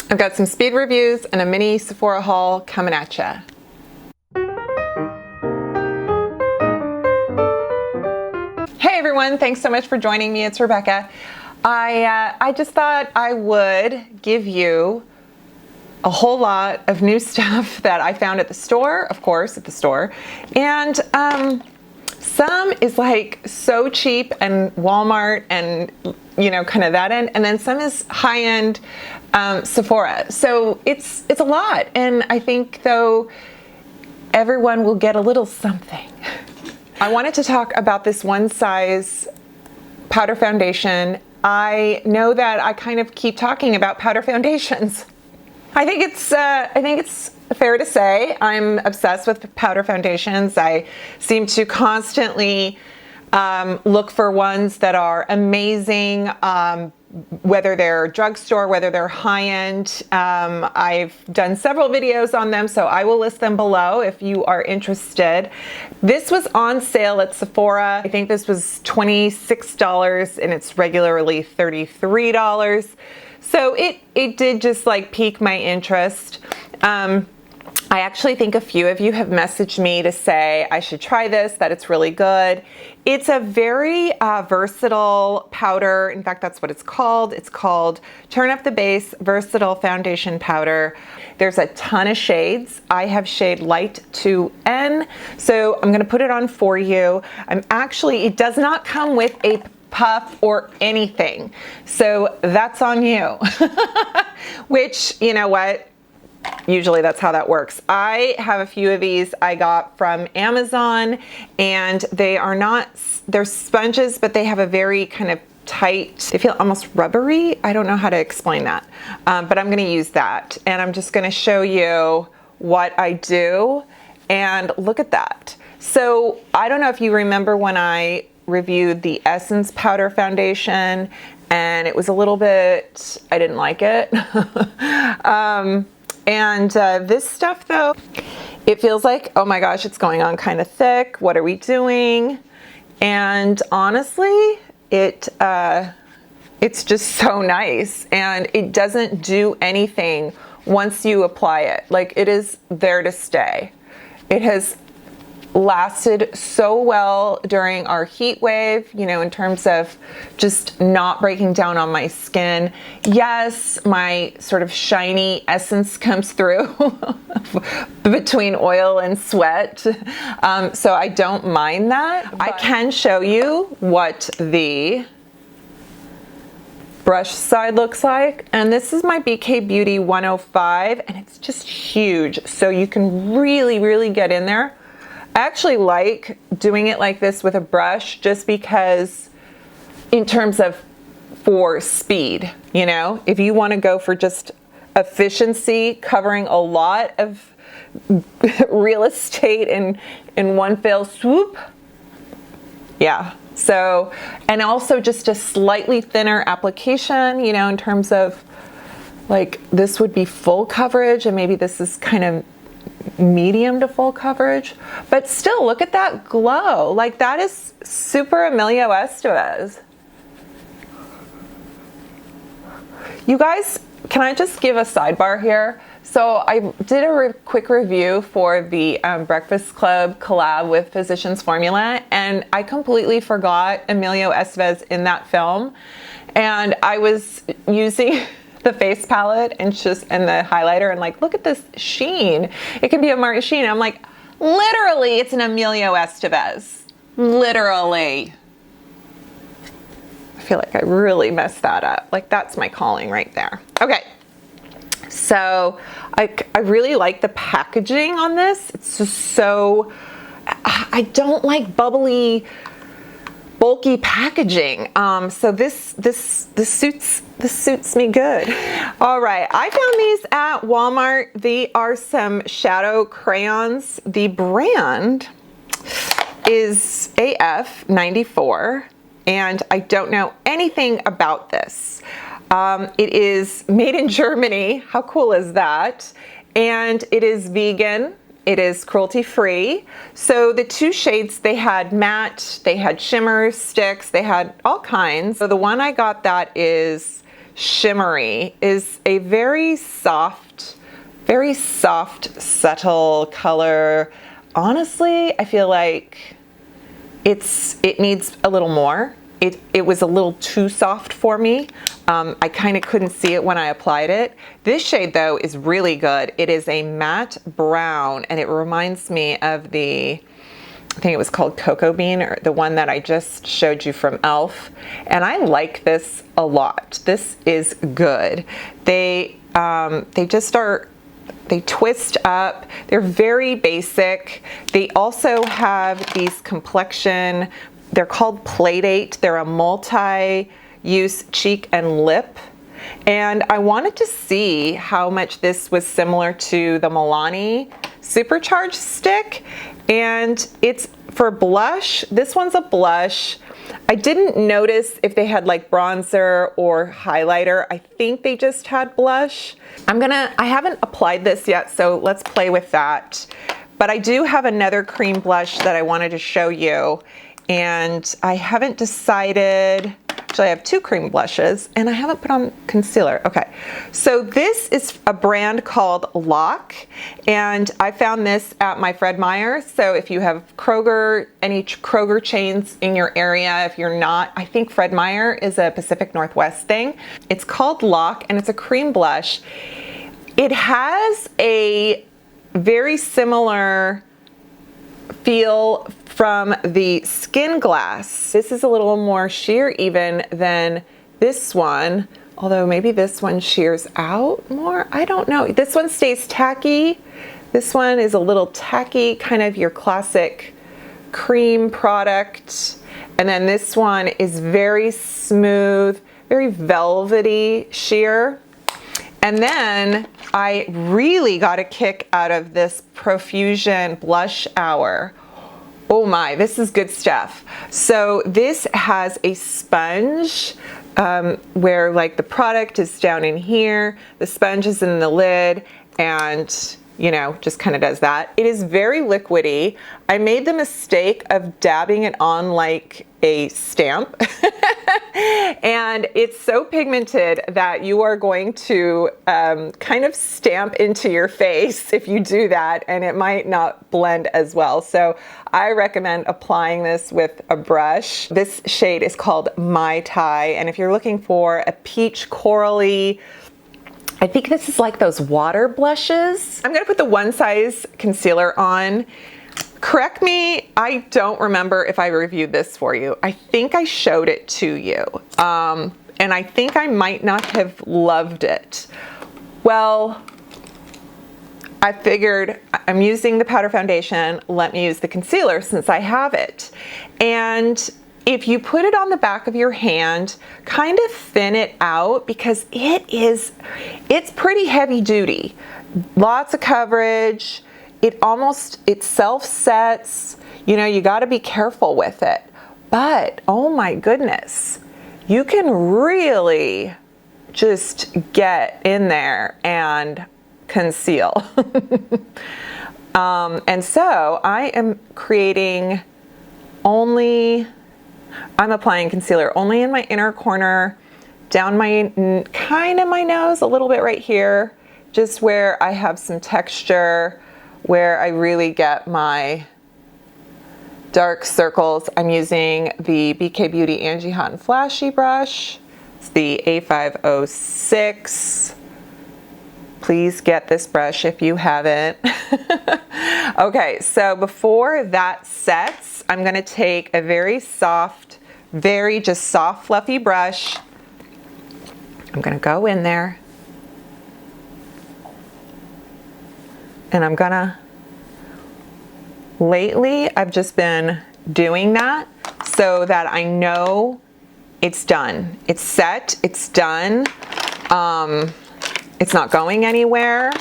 I've got some speed reviews and a mini Sephora haul coming at ya. Hey everyone, thanks so much for joining me. It's Rebecca. I just thought I would give you a whole lot of new stuff that I found at the store, of course, at the store. And some is like so cheap and Walmart and, you know, kind of that end. And then some is high-end Sephora. So it's a lot. And I think, though, everyone will get a little something. I wanted to talk about this one size powder foundation. I know that I kind of keep talking about powder foundations. I think it's fair to say I'm obsessed with powder foundations. I seem to constantly look for ones that are amazing, whether they're drugstore, whether they're high-end. I've done several videos on them, so I will list them below if you are interested. This was on sale at Sephora. I think this was $26 and it's regularly $33. So it did just like pique my interest. I actually think a few of you have messaged me to say I should try this, that it's really good. It's a very versatile powder. In fact, that's what it's called. It's called Turn Up the Base Versatile Foundation Powder. There's a ton of shades. I have shade light to N, so I'm gonna put it on for you. It does not come with a puff or anything, so that's on you. Which, you know what, usually that's how that works. I have a few of these I got from Amazon, and they're sponges, but they have a very kind of tight, they feel almost rubbery. I don't know how to explain that, but I'm gonna use that, and I'm just gonna show you what I do, and look at that. So I don't know if you remember when I reviewed the Essence powder foundation, and it was a little bit, I didn't like it. This stuff though, it feels like, oh my gosh, it's going on kind of thick. What are we doing? And honestly, it's just so nice, and it doesn't do anything once you apply it. Like, it is there to stay. It has lasted so well during our heat wave, you know, in terms of just not breaking down on my skin. Yes, my sort of shiny essence comes through between oil and sweat, so I don't mind that. I can show you what the brush side looks like, and this is my BK Beauty 105, and it's just huge, so you can really get in there. I actually like doing it like this with a brush, just because in terms of for speed, you know, if you want to go for just efficiency, covering a lot of real estate in one fell swoop. Yeah. So, and also just a slightly thinner application, you know, in terms of like, this would be full coverage, and maybe this is kind of medium to full coverage, but still, look at that glow. Like, that is super Emilio Estevez. You guys, can I just give a sidebar here? So I did a quick review for the Breakfast Club collab with Physicians Formula, and I completely forgot Emilio Estevez in that film, and I was using the face palette and the highlighter, and like, look at this sheen. It can be a Martin Sheen. I'm like, literally, it's an Emilio Estevez. Literally. I feel like I really messed that up. Like, that's my calling right there. Okay. So I really like the packaging on this. It's just so, I don't like bubbly, bulky packaging. So this suits me good. All right, I found these at Walmart. They are some shadow crayons. The brand is AF94, and I don't know anything about this. It is made in Germany. How cool is that? And it is vegan. It is cruelty-free. So the two shades, they had matte, they had shimmer, sticks, they had all kinds. So the one I got that is shimmery, is a very soft, subtle color. Honestly, I feel like it needs a little more. It was a little too soft for me. I kind of couldn't see it when I applied it. This shade though is really good. It is a matte brown and it reminds me of I think it was called Cocoa Bean, or the one that I just showed you from e.l.f. And I like this a lot. This is good. They twist up. They're very basic. They also have these complexion, they're called Playdate. They're a multi-use cheek and lip. And I wanted to see how much this was similar to the Milani Supercharged stick. And it's for blush. This one's a blush. I didn't notice if they had like bronzer or highlighter. I think they just had blush. I haven't applied this yet, so let's play with that. But I do have another cream blush that I wanted to show you. And I haven't decided, actually I have two cream blushes and I haven't put on concealer. Okay, so this is a brand called Lock, and I found this at my Fred Meyer. So if you have Kroger, any Kroger chains in your area, if you're not, I think Fred Meyer is a Pacific Northwest thing. It's called Lock and it's a cream blush. It has a very similar feel from the Skin Glass. This is a little more sheer even than this one, although maybe this one sheers out more. I don't know. This one stays tacky. This one is a little tacky, kind of your classic cream product. And then this one is very smooth, very velvety sheer. And then I really got a kick out of this Profusion Blush Hour. Oh my, this is good stuff. So this has a sponge where like the product is down in here, the sponge is in the lid, and you know, just kind of does that. It is very liquidy. I made the mistake of dabbing it on like a stamp and it's so pigmented that you are going to kind of stamp into your face if you do that, and it might not blend as well. So I recommend applying this with a brush. This shade is called Mai Tai, and if you're looking for a peach corally, I think this is like those water blushes. I'm gonna put the One Size concealer on. Correct me, I don't remember if I reviewed this for you. I think I showed it to you. And I think I might not have loved it. Well, I figured I'm using the powder foundation, let me use the concealer since I have it. And if you put it on the back of your hand, kind of thin it out because it's pretty heavy duty. Lots of coverage. It self-sets. You know, you gotta be careful with it. But, oh my goodness, you can really just get in there and conceal. And so I am creating I'm applying concealer only in my inner corner, down my, kind of my nose, a little bit right here, just where I have some texture, where I really get my dark circles. I'm using the BK Beauty Angie Hot and Flashy brush. It's the A506. Please get this brush if you haven't. Okay, so before that sets, I'm gonna take a very soft, just soft, fluffy brush. I'm gonna go in there and I'm gonna, lately I've just been doing that so that I know it's done. It's set, it's done. It's not going anywhere.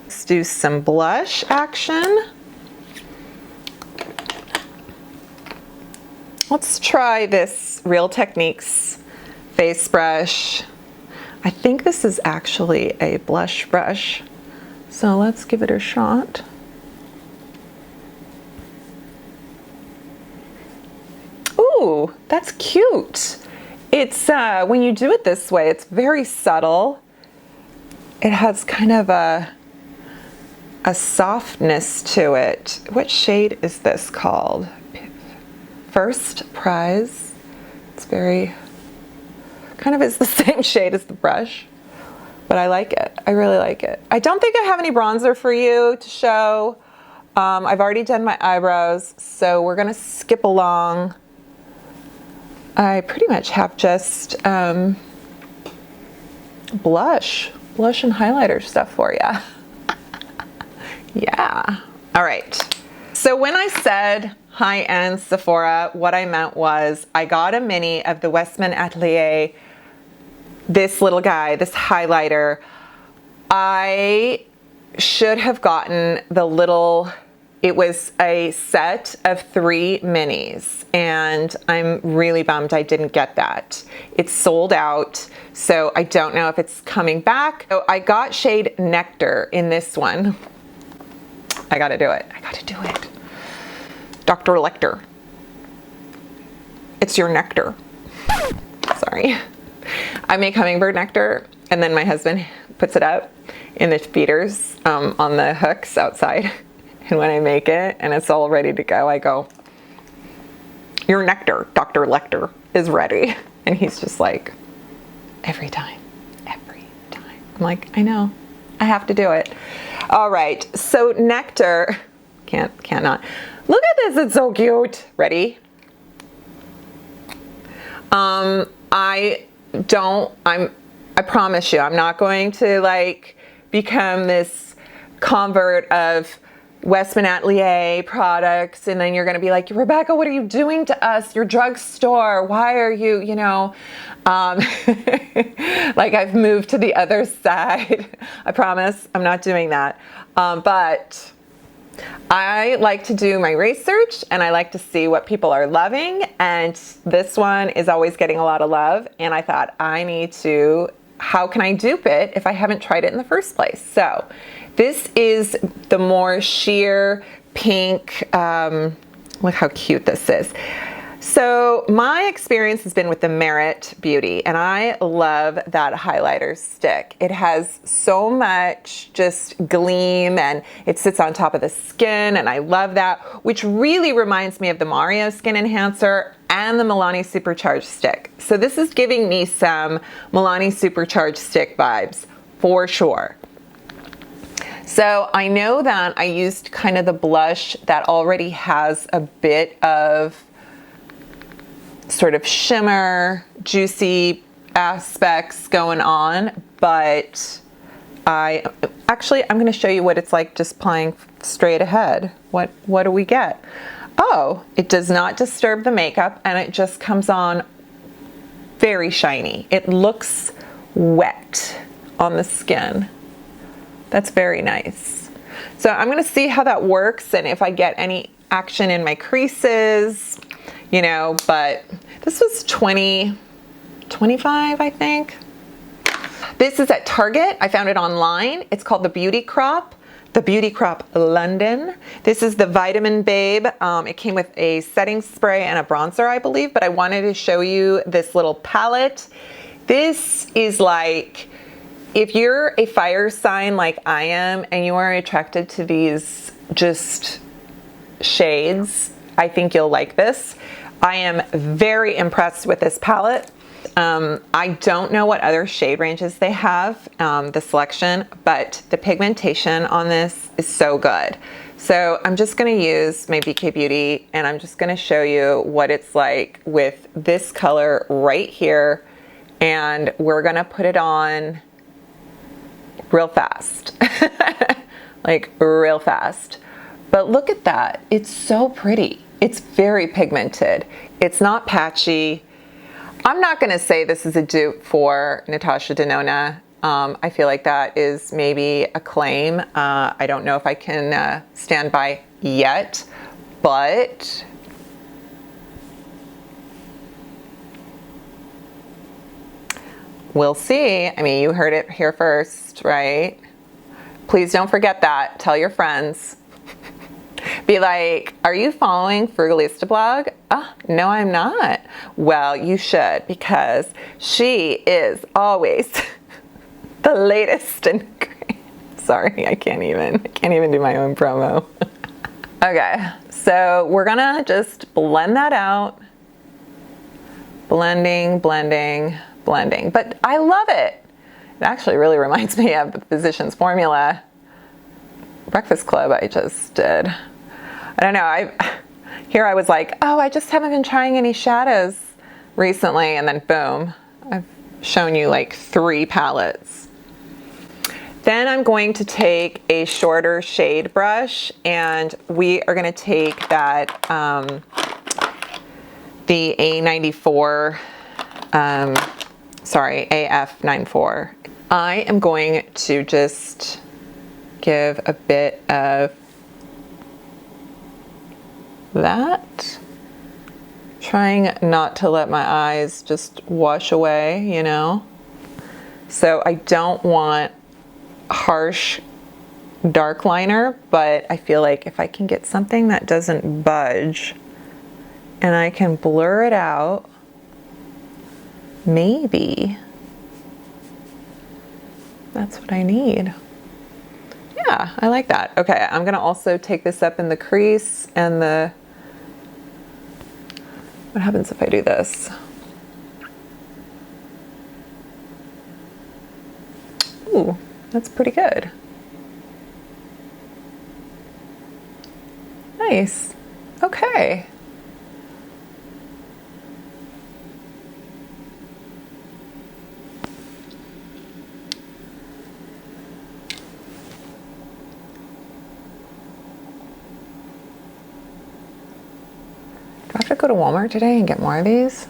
Let's do some blush action. Let's try this Real Techniques face brush. I think this is actually a blush brush. So let's give it a shot. Ooh, that's cute. It's, when you do it this way, it's very subtle. It has kind of a softness to it. What shade is this called? First Prize. It's very, kind of is the same shade as the brush, but I like it. I really like it. I don't think I have any bronzer for you to show. I've already done my eyebrows, so we're gonna skip along. I pretty much have just blush and highlighter stuff for you. Yeah. All right. So when I said high-end Sephora, what I meant was I got a mini of the Westman Atelier, this little guy, this highlighter. I should have gotten the little, it was a set of 3 minis, and I'm really bummed I didn't get that. It's sold out, so I don't know if it's coming back. So I got shade Nectar in this one. I gotta do it. I gotta do it. Dr. Lecter. It's your nectar. Sorry. I make hummingbird nectar, and then my husband puts it up in the feeders on the hooks outside. And when I make it and it's all ready to go, I go, your nectar, Dr. Lecter, is ready. And he's just like, every time. I'm like, I know, I have to do it. All right, so Nectar, cannot. Look at this, it's so cute. Ready? I promise you, I'm not going to like become this convert of Westman Atelier products, and then you're going to be like, Rebecca, what are you doing to us? Your drugstore, why are you, you know, like I've moved to the other side. I promise I'm not doing that. But I like to do my research, and I like to see what people are loving, and this one is always getting a lot of love, and I thought I need to, how can I dupe it if I haven't tried it in the first place? So this is the more sheer pink, look how cute this is. So my experience has been with the Merit Beauty, and I love that highlighter stick. It has so much just gleam, and it sits on top of the skin, and I love that, which really reminds me of the Mario Skin Enhancer and the Milani Supercharged stick. So this is giving me some Milani Supercharged stick vibes for sure. So I know that I used kind of the blush that already has a bit of sort of shimmer, juicy aspects going on, but I'm going to show you what it's like just applying straight ahead. What do we get? Oh, it does not disturb the makeup, and it just comes on very shiny. It looks wet on the skin. That's very nice. So I'm going to see how that works and if I get any action in my creases, you know, but this was $20, $25, I think. This is at Target. I found it online. It's called the Beauty Crop London. This is the Vitamin Babe. It came with a setting spray and a bronzer, I believe, but I wanted to show you this little palette. This is like, if you're a fire sign like I am and you are attracted to these just shades, I think you'll like this. I am very impressed with this palette. I don't know what other shade ranges they have, the selection, but the pigmentation on this is so good. So I'm just gonna use my BK Beauty, and I'm just gonna show you what it's like with this color right here, and we're gonna put it on real fast, like real fast. But look at that, it's so pretty. It's very pigmented. It's not patchy. I'm not gonna say this is a dupe for Natasha Denona. I feel like that is maybe a claim. I don't know if I can stand by yet, but we'll see. I mean, you heard it here first, right? Please don't forget that. Tell your friends. Be like, are you following Frugalistablog? No, I'm not. Well, you should, because she is always the latest in sorry, I can't even do my own promo. Okay, so we're gonna just blend that out. Blending, blending, blending. But I love it. It actually really reminds me of the Physicians Formula Breakfast Club I just did. I don't know, here I was like, oh, I just haven't been trying any shadows recently, and then boom, I've shown you like 3 palettes. Then I'm going to take a shorter shade brush, and we are going to take that, the A94, sorry, AF94. I am going to just give a bit of that, trying not to let my eyes just wash away, you know? So I don't want harsh dark liner, but I feel like if I can get something that doesn't budge and I can blur it out, maybe that's what I need. Yeah, I like that. Okay, I'm gonna also take this up in the crease and the, what happens if I do this? Ooh, that's pretty good. Nice. Okay. Do I have to go to Walmart today and get more of these?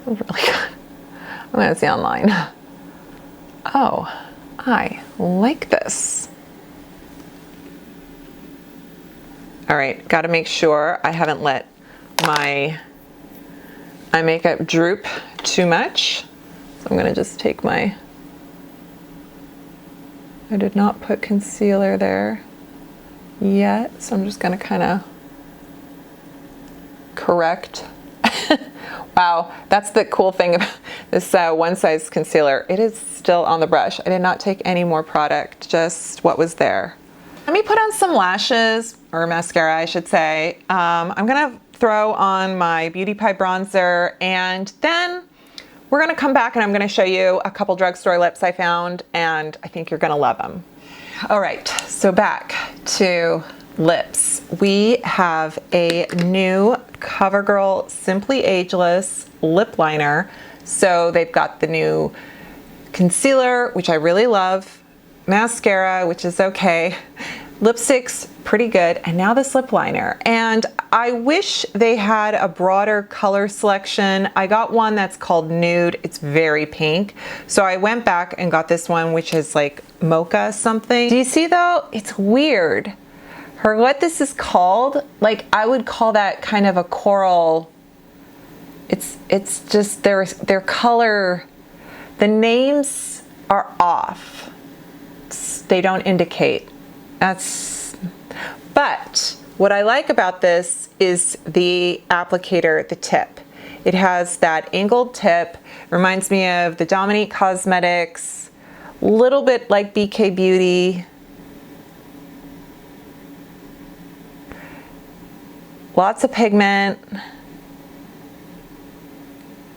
This is really good. I'm gonna see online. Oh, I like this. All right, gotta make sure I haven't let my eye makeup droop too much. So I'm gonna just take my, I did not put concealer there yet, so I'm just gonna kind of correct. Wow, that's the cool thing about this one size concealer. It is still on the brush. I did not take any more product, just what was there. Let me put on some lashes, or mascara I should say. I'm gonna throw on my Beauty Pie bronzer, and then we're gonna come back and I'm gonna show you a couple drugstore lips I found, and I think you're gonna love them. All right, so back to lips. We have a new Covergirl Simply Ageless lip liner. So they've got the new concealer, which I really love, mascara, which is okay, lipstick's pretty good, and now this lip liner. And I wish they had a broader color selection. I got one that's called Nude. It's very pink. So I went back and got this one, which is like mocha something. Do you see though? It's weird. For what this is called, like I would call that kind of a coral. It's just their color, the names are off. They don't indicate. But what I like about this is the applicator, the tip. It has that angled tip, reminds me of the Dominique Cosmetics, a little bit like BK Beauty. Lots of pigment,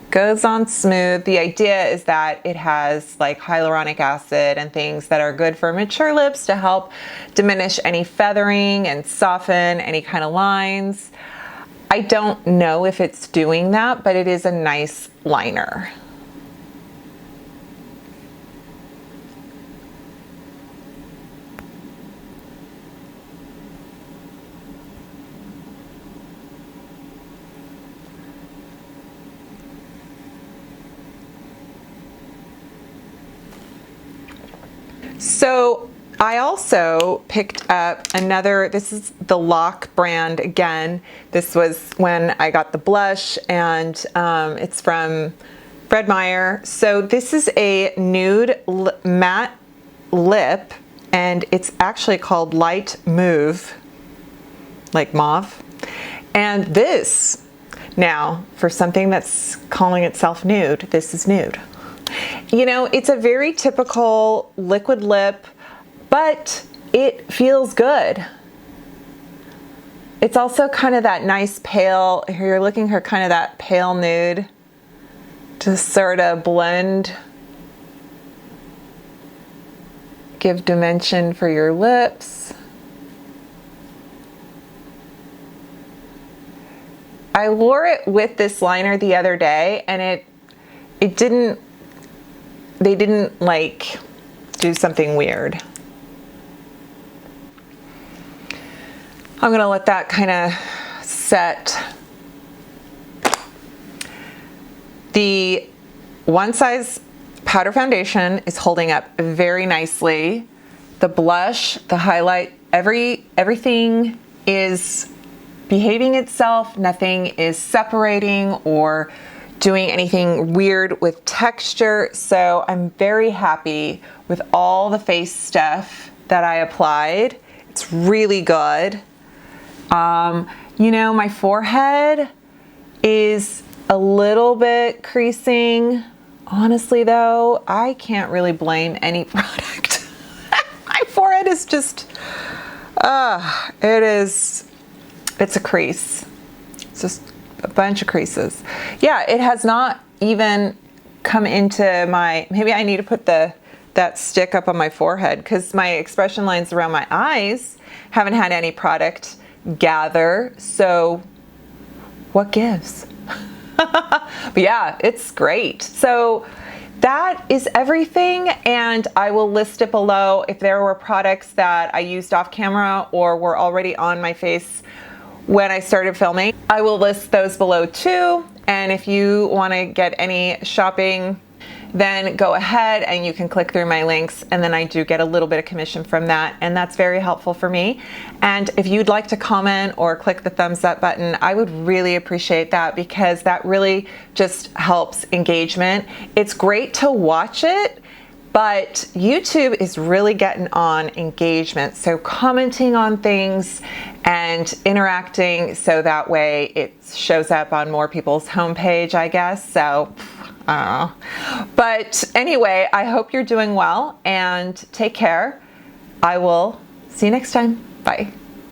goes on smooth. The idea is that it has like hyaluronic acid and things that are good for mature lips to help diminish any feathering and soften any kind of lines. I don't know if it's doing that, but it is a nice liner. So I also picked up another, this is the Lock brand again. This was when I got the blush, and it's from Fred Meyer. So this is a nude matte lip, and it's actually called Light Move. like mauve. And this, now, for something that's calling itself nude, this is nude. You know, it's a very typical liquid lip, but it feels good. It's also kind of that nice pale, here you're looking for kind of that pale nude to sort of blend, give dimension for your lips. I wore it with this liner the other day and they didn't like do something weird. I'm gonna let that kind of set. The One Size powder foundation is holding up very nicely. The blush, the highlight, everything is behaving itself. Nothing is separating or doing anything weird with texture. So I'm very happy with all the face stuff that I applied. It's really good. You know, my forehead is a little bit creasing. Honestly though, I can't really blame any product. My forehead is just, it's a crease. It's just a bunch of creases. Yeah, it has not even come into my, maybe I need to put that stick up on my forehead because my expression lines around my eyes haven't had any product gather. So what gives? But yeah, it's great. So that is everything, and I will list it below. If there were products that I used off camera or were already on my face when I started filming, I will list those below too. And if you want to get any shopping, then go ahead and you can click through my links, and then I do get a little bit of commission from that, and that's very helpful for me. And if you'd like to comment or click the thumbs up button, I would really appreciate that because that really just helps engagement. It's great to watch it, but YouTube is really getting on engagement. So commenting on things and interacting so that way it shows up on more people's homepage, I guess. So I don't know. But anyway, I hope you're doing well and take care. I will see you next time. Bye.